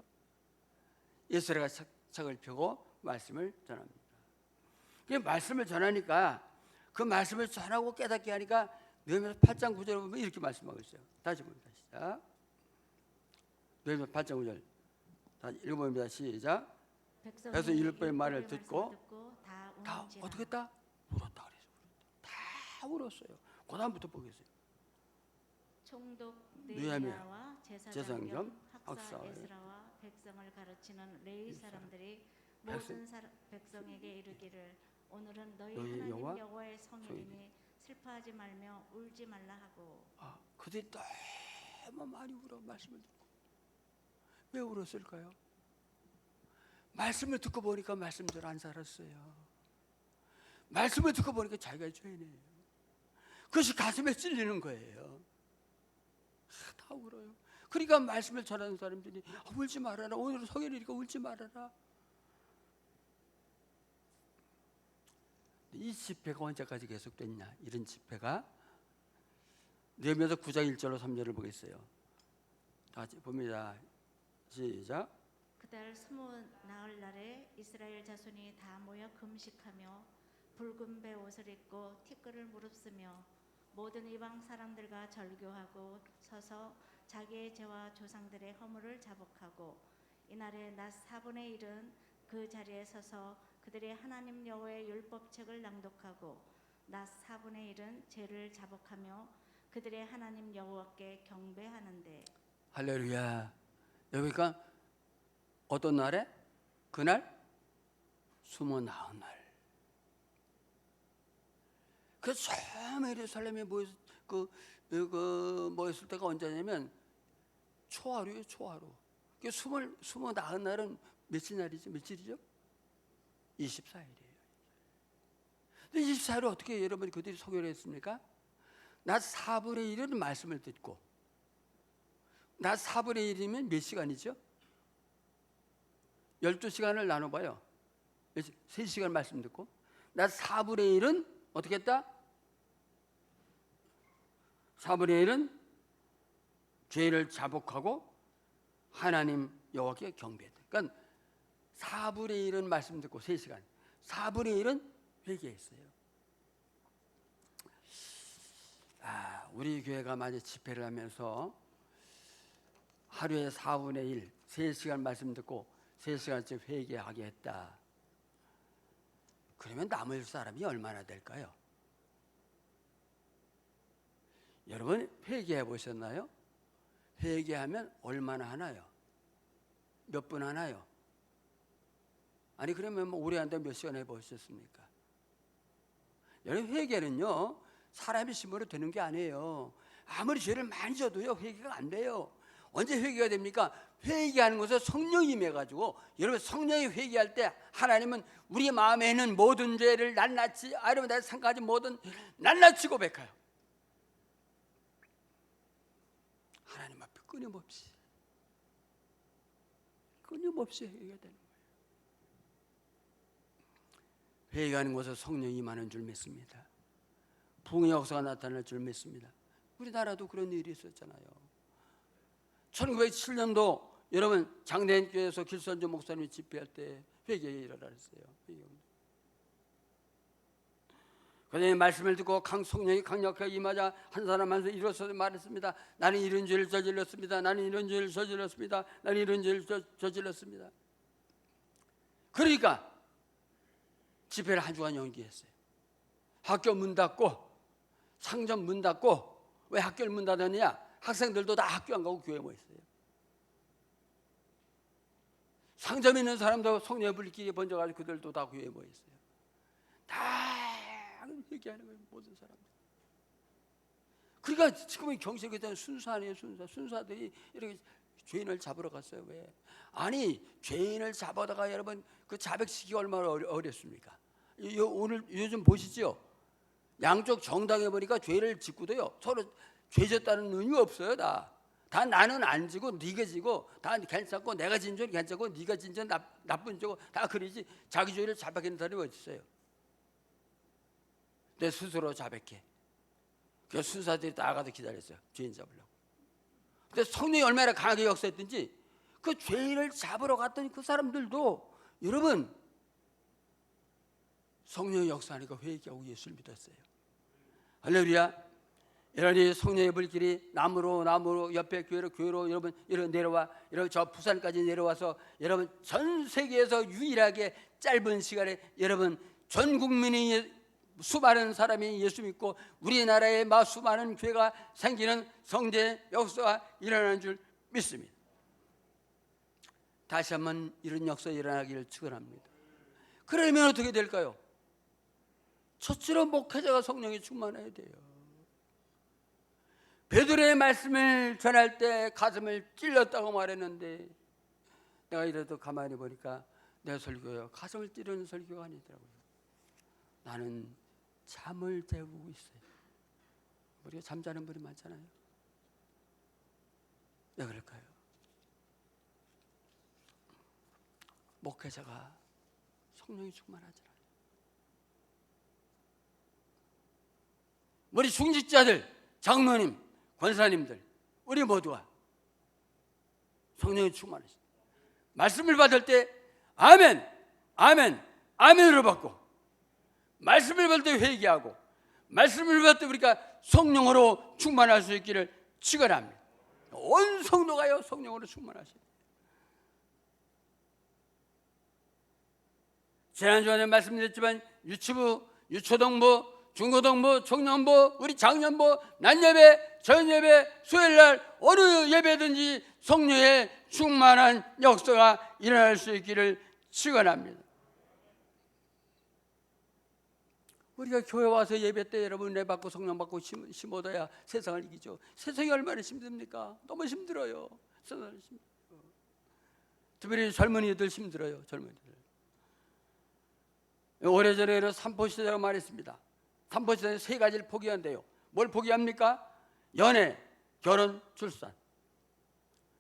예수가 책을 펴고 말씀을 전합니다. 그 말씀을 전하니까 그 말씀을 전하고 깨닫게 하니까 느헤미야 8장 9절에 보면 이렇게 말씀하고 있어요. 다시 봅니다. 시작. 느헤미야 8장 9절 다 읽어봅니다. 시작. 그래서 율법의 말을 듣고 다 어떻게 했다? 울었다 그래서 다 울었어요. 그 다음부터 보겠어요. 총독 느헤미야와 제사장 학사 학사 에스라와 백성을 가르치는 레위 사람들이 모든 백성에게 이르기를 오늘은 너희 하나님 여호와의 성일이니 슬퍼하지 말며 울지 말라 하고. 그들이 너무 많이 울어 말씀을 듣고. 왜 울었을까요? 말씀을 듣고 보니까 말씀대로 안 살았어요. 말씀을 듣고 보니까 자기가 죄인이에요. 그것이 가슴에 찔리는 거예요. 다 울어요. 그러니까 말씀을 전하는 사람들이 울지 말아라. 오늘은 성일이니까 울지 말아라. 이 집회가 언제까지 계속됐냐? 이런 집회가 느헤미야 9장 1절로 3절을 보겠어요. 다 같이 봅니다. 시작. 그달 20 날에 이스라엘 자손이 다 모여 금식하며 붉은 배 옷을 입고 티끌을 무릅쓰며 모든 이방 사람들과 절교하고 서서 자기의 죄와 조상들의 허물을 자복하고 이날에 낮 4분의 1은 그 자리에 서서 그들의 하나님 여호와의 율법책을 낭독하고 낮 4분의 1은 죄를 자복하며 그들의 하나님 여호와께 경배하는데. 할렐루야. 여기가 어떤 날에? 그날? 20 날. 그 처음에 예루살렘에 모였을 때가 언제냐면 초하루예요. 초하루. 그 20 날은 며칠 날이죠? 며칠이죠? 24일이에요. 근데 24일을 어떻게 여러분이 그들이 소개를 했습니까? 낮 4분의 1은 말씀을 듣고 낮 4분의 1이면 몇 시간이죠? 12시간을 나눠봐요. 3시간 말씀 듣고 낮 4분의 1은 어떻게 했다? 4분의 1은 죄를 자복하고 하나님 여호와께 경배했다. 그러니까 4분의 1은 말씀 듣고 3시간, 4분의 1은 회개했어요. 우리 교회가 만약 집회를 하면서 하루에 4분의 1, 3시간 말씀 듣고 3시간씩 회개하게 했다. 그러면 남을 사람이 얼마나 될까요? 여러분 회개해 보셨나요? 회개하면 얼마나 하나요? 몇 분 하나요? 아니 그러면 뭐 오래 한다면 몇 시간 해보셨습니까? 여러분 회개는요 사람의 힘으로 되는 게 아니에요. 아무리 죄를 많이 져도요 회개가 안 돼요. 언제 회개가 됩니까? 회개하는 것은 성령이 임해가지고 여러분 성령이 회개할 때 하나님은 우리 마음에 있는 모든 죄를 낱낱이 여러분 내가 생각하지 모든 낱낱이 고백해요. 하나님 앞에 끊임없이 회개가 되는 거예요. 회개하는 것은 성령이 임하는 줄 믿습니다. 부흥의 역사가 나타날 줄 믿습니다. 우리나라도 그런 일이 있었잖아요. 1907년도 여러분 장대인교회에서 길선조 목사님이 집회할 때 회개에 일어났어요. 그런데 말씀을 듣고 성령이 강력하게 임하자 한 사람 한 사람 일어서서 말했습니다. 나는 이런 죄를 저질렀습니다. 나는 이런 죄를 저질렀습니다. 나는 이런 죄를 저질렀습니다. 그러니까 집회를 한 주간 연기했어요. 학교 문 닫고 상점 문 닫고. 왜 학교를 문 닫았느냐? 학생들도 다 학교 안 가고 교회 모였어요. 상점에 있는 사람도 성령의 불길이 번져가지고 그들도 다 교회에 모였어요. 다 회개하는 거예요. 모든 사람들. 그러니까 지금은 경찰교회는 순수 아니에요. 순수들이 이렇게 죄인을 잡으러 갔어요. 왜? 아니 죄인을 잡아다가 여러분 그 자백시키기 얼마나 어렵습니까? 오늘 요즘 보시죠. 양쪽 정당에 보니까 죄를 짓고도요 서로 죄 졌다는 의미가 없어요. 다 다 나는 안 지고 네가 지고 다 괜찮고 내가 진 줄 괜찮고 네가 진 줄 나쁜 줄 다 그러지 자기 주의를 자백하는 사람이 어디 있어요? 내 스스로 자백해. 그 순사들이 나가서 기다렸어요. 죄인 잡으려고. 근데 성령이 얼마나 강하게 역사했든지 그 죄인을 잡으러 갔던 그 사람들도 여러분 성령의 역사하니까 회개하고 예수를 믿었어요. 할렐루야. 이러니 성령의 불길이 나무로 옆에 교회로 여러분 이런 내려와 이런 저 부산까지 내려와서 여러분 전 세계에서 유일하게 짧은 시간에 여러분 전 국민이 수많은 사람이 예수 믿고 우리나라에 수많은 교회가 생기는 성대 역사가 일어나는 줄 믿습니다. 다시 한번 이런 역사 일어나기를 축원합니다. 그러면 어떻게 될까요? 첫째로 목회자가 성령이 충만해야 돼요. 베드로의 말씀을 전할 때 가슴을 찔렀다고 말했는데 내가 이래도 가만히 보니까 내 설교요 가슴을 찌르는 설교가 아니더라고요. 나는 잠을 재우고 있어요. 우리가 잠자는 분이 많잖아요. 왜 그럴까요? 목회자가 성령이 충만하지 않아요. 우리 중직자들, 장로님, 권사님들 우리 모두가 성령이 충만하십니다. 말씀을 받을 때 아멘, 아멘, 아멘으로 받고 말씀을 받을 때 회개하고 말씀을 받을 때 우리가 성령으로 충만할 수 있기를 축원합니다. 온 성도가요 성령으로 충만하십니다. 지난주에 말씀드렸지만 유치부, 유초동부, 중고동부, 청년부, 우리 장년부, 낮예배, 저녁예배, 수요일날 어느 예배든지 성령의 충만한 역사가 일어날 수 있기를 축원합니다. 우리가 교회 와서 예배 때 여러분 은혜 받고 성령 받고 힘 얻어야 세상을 이기죠. 세상이 얼마나 힘듭니까? 너무 힘들어요. 세상이 힘들어요. 특별히 젊은이들 힘들어요. 젊은이들. 오래전에는 삼포시대라고 말했습니다. 삼포시대는 세 가지를 포기한대요. 뭘 포기합니까? 연애, 결혼, 출산.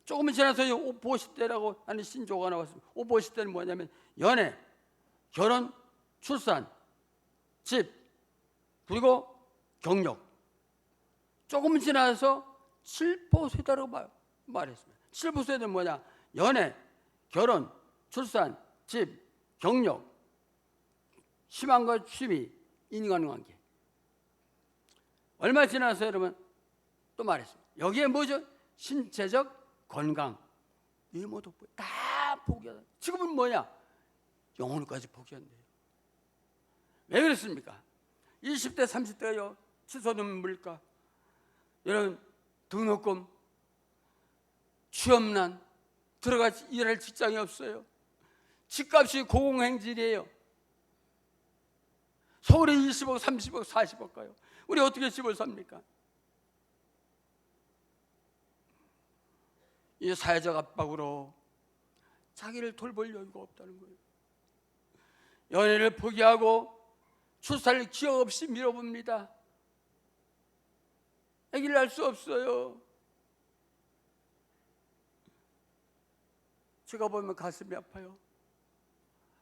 조금 지나서 오보시대라고 하는 신조가 나왔습니다. 오보시대는 뭐냐면 연애, 결혼, 출산, 집, 그리고 경력. 조금 지나서 칠포세대라고 말했습니다. 칠포세대는 뭐냐? 연애, 결혼, 출산, 집, 경력, 희망과 취미, 인간관계. 얼마 지나서 여러분 또 말했습니다. 여기에 뭐죠? 신체적 건강. 이 모두 다 포기하다. 지금은 뭐냐? 영혼까지 포기한대요. 왜 그렇습니까? 20대, 30대요. 치솟는 물가. 여러분 등록금, 취업난, 들어가 일할 직장이 없어요. 집값이 고공행진이에요. 서울에 20억, 30억, 40억 가요. 우리 어떻게 집을 삽니까? 이 사회적 압박으로 자기를 돌볼 여유가 없다는 거예요. 연애를 포기하고 출산을 기억 없이 밀어봅니다. 아기를 낳을 수 없어요. 제가 보면 가슴이 아파요.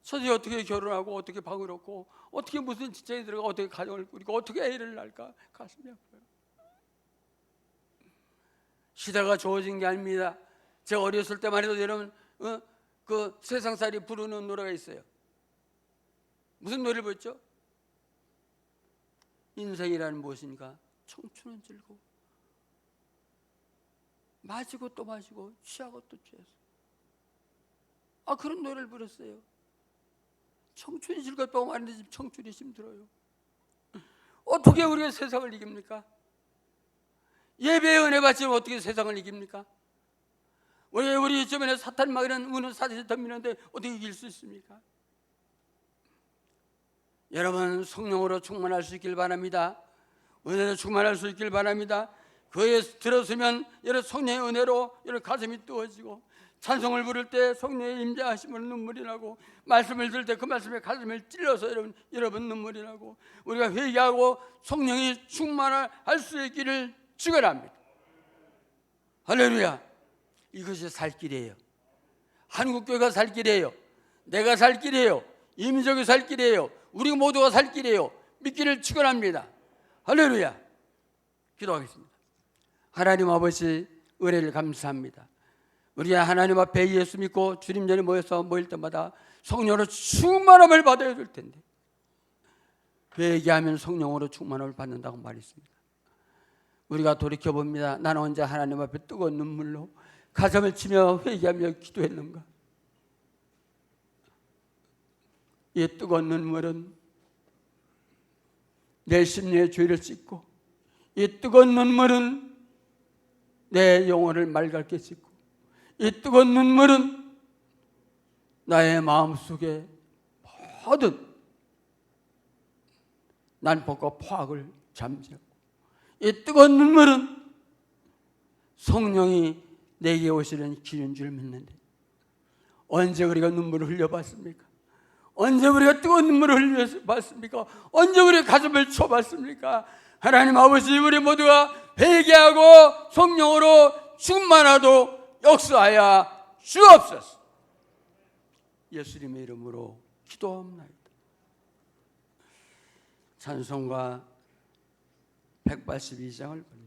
저들이 어떻게 결혼하고 어떻게 방을 얻고 어떻게 무슨 직장에 들어가 어떻게 가정을 꾸리고 어떻게 애를 낳을까 가슴이 아파요. 시대가 좋아진 게 아닙니다. 제가 어렸을 때만 해도 여러분 그 세상살이 부르는 노래가 있어요. 무슨 노래를 부르죠? 인생이란 무엇인가? 청춘은 즐거워. 마시고 또 마시고 취하고 또 취해서 그런 노래를 불렀어요. 청춘이 즐겁다고 말하는데 지금 청춘이 힘들어요. 어떻게 우리가 세상을 이깁니까? 예배의 은혜 받지면 어떻게 세상을 이깁니까? 우리 주변에 사탄 막이라는 우는 사탄이 덤비는데 어떻게 이길 수 있습니까? 여러분 성령으로 충만할 수 있길 바랍니다. 은혜로 충만할 수 있길 바랍니다. 그에 들었으면 여러분 성령의 은혜로 여러분 가슴이 뜨거워지고 찬송을 부를 때 성령의 임재하심으로 눈물이 나고 말씀을 들을 때 그 말씀에 가슴을 찔러서 여러분 눈물이 나고 우리가 회개하고 성령이 충만할 수 있기를 축원합니다. 할렐루야. 이것이 살 길이에요. 한국교회가 살 길이에요. 내가 살 길이에요. 이민족이 살 길이에요. 우리 모두가 살 길이에요. 믿기를 축원합니다. 할렐루야. 기도하겠습니다. 하나님 아버지, 은혜를 감사합니다. 우리가 하나님 앞에 예수 믿고 주님 전에 모일 때마다 성령으로 충만함을 받아야 될 텐데, 회개하면 성령으로 충만함을 받는다고 말했습니다. 우리가 돌이켜봅니다. 나는 언제 하나님 앞에 뜨거운 눈물로 가슴을 치며 회개하며 기도했는가? 이 뜨거운 눈물은 내 심리의 죄를 씻고, 이 뜨거운 눈물은 내 영혼을 맑게 씻고, 이 뜨거운 눈물은 나의 마음속에 모든 난폭과 포악을 잠재우고, 이 뜨거운 눈물은 성령이 내게 오시는 길인 줄 믿는데, 언제 우리가 눈물을 흘려봤습니까? 언제 우리가 뜨거운 눈물을 흘려봤습니까? 언제 우리가 가슴을 쳐봤습니까? 하나님 아버지, 우리 모두가 회개하고 성령으로 충만하도록 역사하여 주옵소서. 예수님의 이름으로 기도합니다. 찬송가 182장을 보니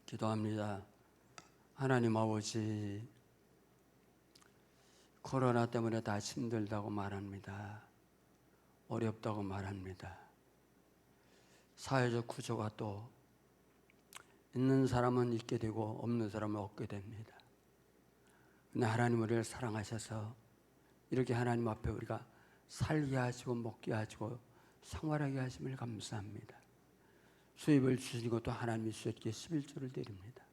기도합니다. 하나님 아버지, 코로나 때문에 다 힘들다고 말합니다. 어렵다고 말합니다. 사회적 구조가 또 있는 사람은 있게 되고 없는 사람은 없게 됩니다. 근데 하나님 우리를 사랑하셔서 이렇게 하나님 앞에 우리가 살게 하시고 먹게 하시고 생활하게 하심을 감사합니다. 수입을 주신 것도 하나님이 주셨기에 11조를 드립니다.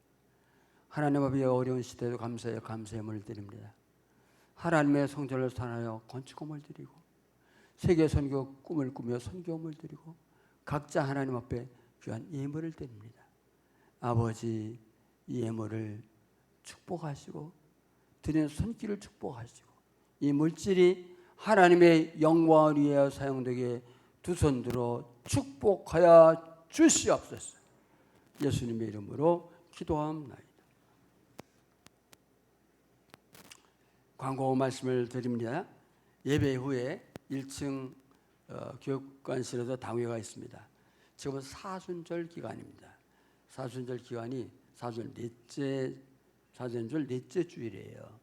하나님 앞에 어려운 시대에도 감사의 감사함을 드립니다. 하나님의 성전을 선하여 건축금을 드리고 세계 선교 꿈을 꾸며 선교금을 드리고 각자 하나님 앞에 귀한 예물을 드립니다. 아버지, 이 예물을 축복하시고 드리는 손길을 축복하시고 이 물질이 하나님의 영광을 위하여 사용되게 두 손 들어 축복하여 주시옵소서. 예수님의 이름으로 기도합니다. 광고 말씀을 드립니다. 예배 후에 1층 교육관실에도 당회가 있습니다. 지금은 사순절 기간입니다. 사순절 기간이 사순절 넷째 주일이에요.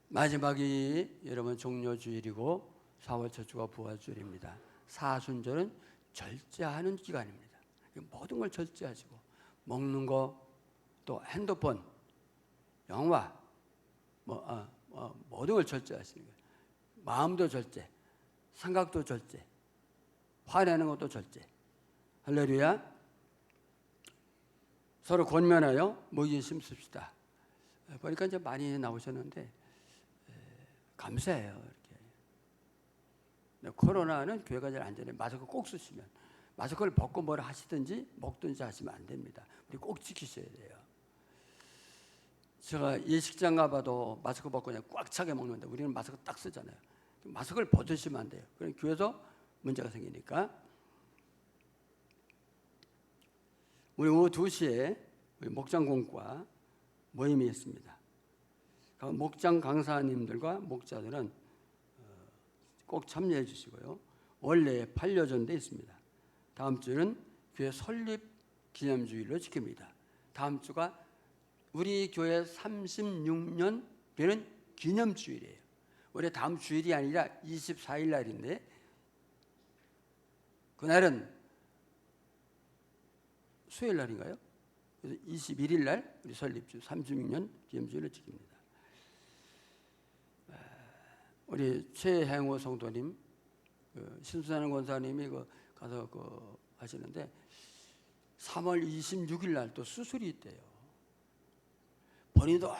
마지막이 여러분 종료주일이고 4월 첫 주가 부활주일입니다. 사순절은 절제하는 기간입니다. 모든 걸 절제하시고 먹는 거, 또 핸드폰, 영화, 모든 걸 절제하시는 거예요. 마음도 절제, 생각도 절제, 화내는 것도 절제. 할렐루야. 서로 권면하여 모이심 씁시다. 보니까 이제 많이 나오셨는데 감사해요. 이렇게. 코로나는 교회가 잘 안전해. 마스크 꼭 쓰시면, 마스크를 벗고 뭘 하시든지 먹든지 하시면 안 됩니다. 우리 꼭 지키셔야 돼요. 제가 예식장 가봐도 마스크 벗고 그냥 꽉 차게 먹는데 우리는 마스크 딱 쓰잖아요. 마스크를 벗으시면 안 돼요. 그럼 교회에서 문제가 생기니까. 우리 오후 2시에 우리 목장공과 모임이 있습니다. 목장 강사님들과 목자들은 꼭 참여해 주시고요. 원래 8여전대 있습니다. 다음 주는 교회 설립 기념주일로 지킵니다. 다음 주가 우리 교회 36년 되는 기념주일이에요. 원래 다음 주일이 아니라 24일 날인데 그날은 수요일 날인가요? 그래서 21일 날 우리 설립주 36년 기념주일을 지킵니다. 우리 최행호 성도님, 신수사는 권사님이 가서 하시는데 3월 26일 날 또 수술이 있대요. 본인도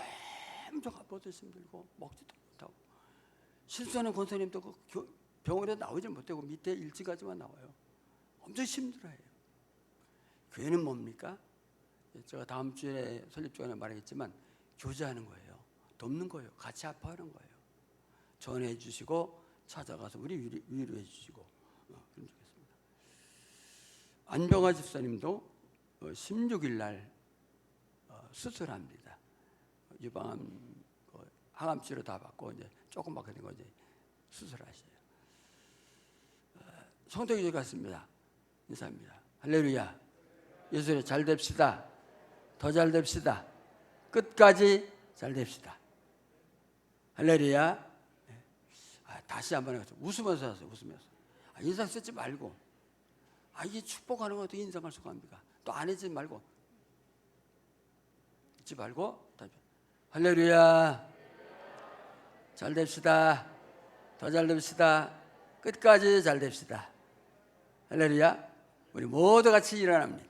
엄청 아파서 힘들고 먹지도 못하고, 신수사는 권사님도 병원에 나오지 못하고 밑에 일찍까지만 나와요. 엄청 힘들어해요. 교회는 뭡니까? 제가 다음 주에 설립 주간에 말하겠지만 교제하는 거예요. 돕는 거예요. 같이 아파하는 거예요. 전해 주시고 찾아가서 우리 위로해 주시고 그럼 좋겠습니다. 안병화 집사님도 16일 날 수술합니다. 유방암 항암 치료 다 받고 이제 조금 받게 된 거 이제 수술하셔요. 성도교회 갔습니다. 인사합니다. 할렐루야. 예수님 잘 됩시다. 더 잘 됩시다. 끝까지 잘 됩시다. 할렐루야. 다시 한번 해서 웃으면서 하세요. 웃으면서. 인상 쓰지 말고. 이게 축복하는 거 어떻게 인상을 쓰고 합니까? 또 안 해지 말고. 잊지 말고. 할렐루야. 잘 됩시다. 더 잘 됩시다. 끝까지 잘 됩시다. 할렐루야. 우리 모두 같이 일어납니다.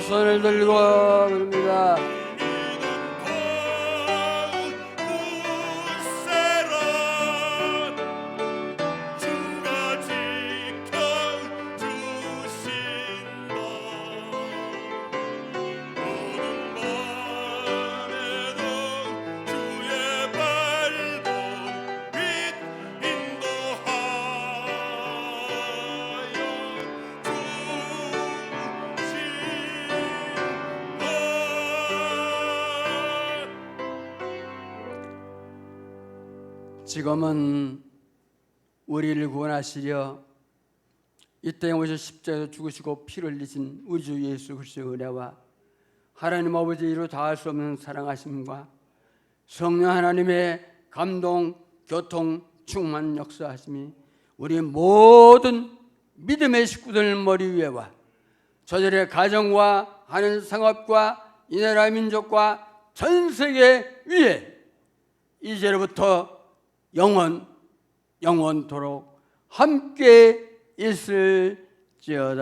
손을 들고 부릅니다. 지금은 우리를 구원하시려 이 땅에 오셔 십자가에 죽으시고 피를 흘리신 우리 주 예수 그리스도의 은혜와 하나님 아버지 이루 다할 수 없는 사랑하심과 성령 하나님의 감동, 교통, 충만 역사하심이 우리 모든 믿음의 식구들 머리 위에와 저들의 가정과 하는 상업과 이 나라 민족과 전 세계 위에 이제로부터 영원토록 함께 있을지어다.